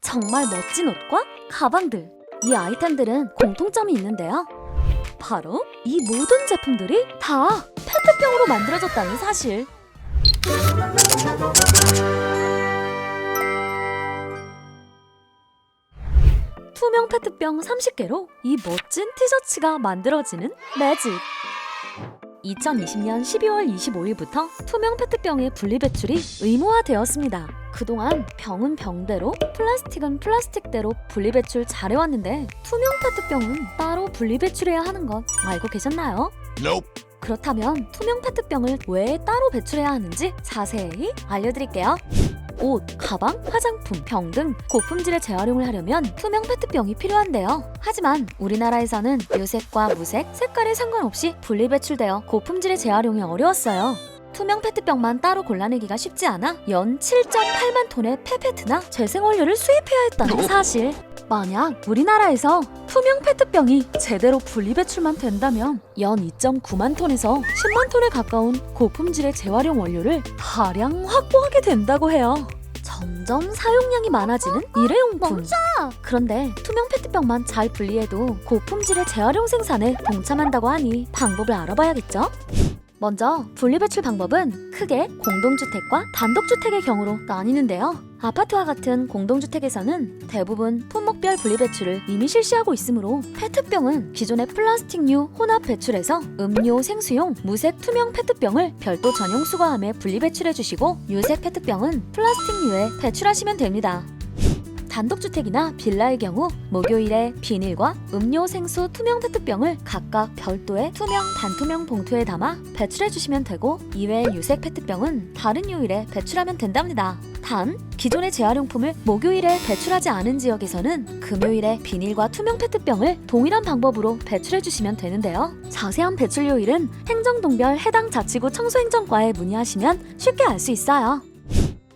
정말 멋진 옷과 가방들. 이 아이템들은 공통점이 있는데요. 바로 이 모든 제품들이 다 페트병으로 만들어졌다는 사실. 투명 페트병 30개로 이 멋진 티셔츠가 만들어지는 매직. 2020년 12월 25일부터 투명 페트병의 분리배출이 의무화되었습니다. 그동안 병은 병대로, 플라스틱은 플라스틱대로 분리배출 잘해왔는데 투명 페트병은 따로 분리배출해야 하는 것 알고 계셨나요? Nope. 그렇다면 투명 페트병을 왜 따로 배출해야 하는지 자세히 알려드릴게요. 옷, 가방, 화장품, 병 등 고품질의 재활용을 하려면 투명 페트병이 필요한데요. 하지만 우리나라에서는 유색과 무색, 색깔에 상관없이 분리배출되어 고품질의 재활용이 어려웠어요. 투명 페트병만 따로 골라내기가 쉽지 않아 연 7.8만 톤의 폐페트나 재생원료를 수입해야 했다는 사실. 만약 우리나라에서 투명 페트병이 제대로 분리배출만 된다면 연 2.9만 톤에서 10만 톤에 가까운 고품질의 재활용 원료를 다량 확보하게 된다고 해요. 점점 사용량이 많아지는 일회용품. 그런데 투명 페트병만 잘 분리해도 고품질의 재활용 생산에 동참한다고 하니 방법을 알아봐야겠죠? 먼저 분리배출 방법은 크게 공동주택과 단독주택의 경우로 나뉘는데요. 아파트와 같은 공동주택에서는 대부분 품목별 분리배출을 이미 실시하고 있으므로 페트병은 기존의 플라스틱류 혼합 배출에서 음료, 생수용, 무색 투명 페트병을 별도 전용 수거함에 분리배출해주시고 유색 페트병은 플라스틱류에 배출하시면 됩니다. 단독주택이나 빌라의 경우 목요일에 비닐과 음료, 생수, 투명 페트병을 각각 별도의 투명, 반투명 봉투에 담아 배출해주시면 되고 이외의 유색 페트병은 다른 요일에 배출하면 된답니다. 단, 기존의 재활용품을 목요일에 배출하지 않은 지역에서는 금요일에 비닐과 투명 페트병을 동일한 방법으로 배출해주시면 되는데요. 자세한 배출 요일은 행정동별 해당 자치구 청소행정과에 문의하시면 쉽게 알 수 있어요.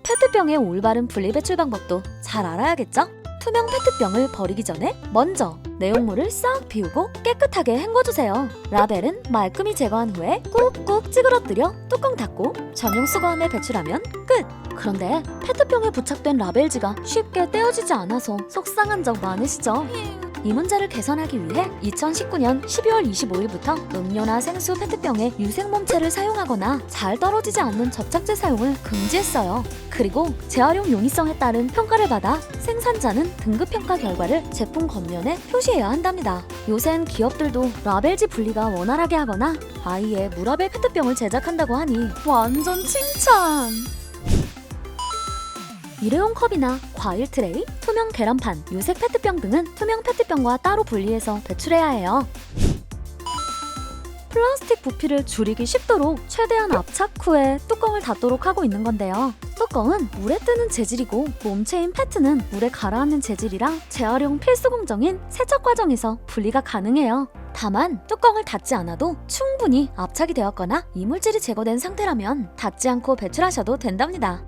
페트병의 올바른 분리배출 방법도 잘 알아야겠죠? 투명 페트병을 버리기 전에 먼저 내용물을 싹 비우고 깨끗하게 헹궈주세요. 라벨은 말끔히 제거한 후에 꾹꾹 찌그러뜨려 뚜껑 닫고 전용 수거함에 배출하면 끝! 그런데 페트병에 부착된 라벨지가 쉽게 떼어지지 않아서 속상한 적 많으시죠? 이 문제를 개선하기 위해 2019년 12월 25일부터 음료나 생수 페트병에 유색몸체를 사용하거나 잘 떨어지지 않는 접착제 사용을 금지했어요. 그리고 재활용 용이성에 따른 평가를 받아 생산자는 등급평가 결과를 제품 겉면에 표시해야 한답니다. 요샌 기업들도 라벨지 분리가 원활하게 하거나 아예 무라벨 페트병을 제작한다고 하니 완전 칭찬! 일회용 컵이나 과일 트레이, 투명 계란판, 유색 페트병 등은 투명 페트병과 따로 분리해서 배출해야 해요. 플라스틱 부피를 줄이기 쉽도록 최대한 압착 후에 뚜껑을 닫도록 하고 있는 건데요. 뚜껑은 물에 뜨는 재질이고 몸체인 페트는 물에 가라앉는 재질이라 재활용 필수 공정인 세척 과정에서 분리가 가능해요. 다만 뚜껑을 닫지 않아도 충분히 압착이 되었거나 이물질이 제거된 상태라면 닫지 않고 배출하셔도 된답니다.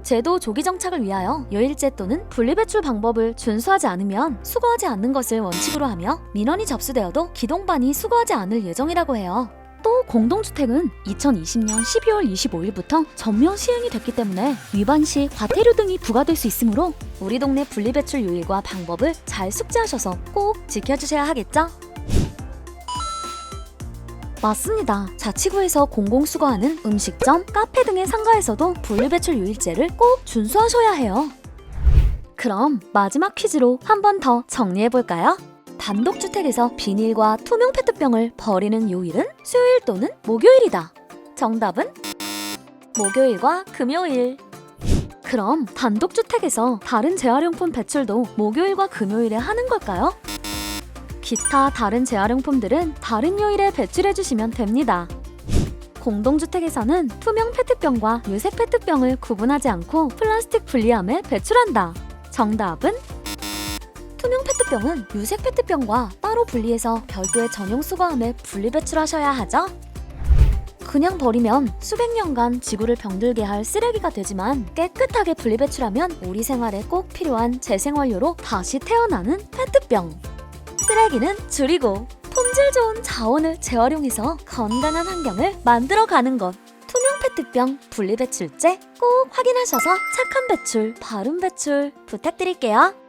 제도 조기 정착을 위하여 요일제 또는 분리배출 방법을 준수하지 않으면 수거하지 않는 것을 원칙으로 하며 민원이 접수되어도 기동반이 수거하지 않을 예정이라고 해요. 또 공동주택은 2020년 12월 25일부터 전면 시행이 됐기 때문에 위반 시 과태료 등이 부과될 수 있으므로 우리 동네 분리배출 요일과 방법을 잘 숙지하셔서 꼭 지켜주셔야 하겠죠? 맞습니다. 자치구에서 공공수거하는 음식점, 카페 등의 상가에서도 분리배출 요일제를 꼭 준수하셔야 해요. 그럼 마지막 퀴즈로 한 번 더 정리해볼까요? 단독주택에서 비닐과 투명 페트병을 버리는 요일은 수요일 또는 목요일이다. 정답은 목요일과 금요일. 그럼 단독주택에서 다른 재활용품 배출도 목요일과 금요일에 하는 걸까요? 기타 다른 재활용품들은 다른 요일에 배출해주시면 됩니다. 공동주택에서는 투명 페트병과 유색 페트병을 구분하지 않고 플라스틱 분리함에 배출한다. 정답은 투명 페트병은 유색 페트병과 따로 분리해서 별도의 전용 수거함에 분리 배출하셔야 하죠. 그냥 버리면 수백 년간 지구를 병들게 할 쓰레기가 되지만 깨끗하게 분리 배출하면 우리 생활에 꼭 필요한 재생원료로 다시 태어나는 페트병. 쓰레기는 줄이고 품질 좋은 자원을 재활용해서 건강한 환경을 만들어가는 것. 투명 투명 페트병 분리배출제 꼭 확인하셔서 착한 배출, 바른 배출 부탁드릴게요.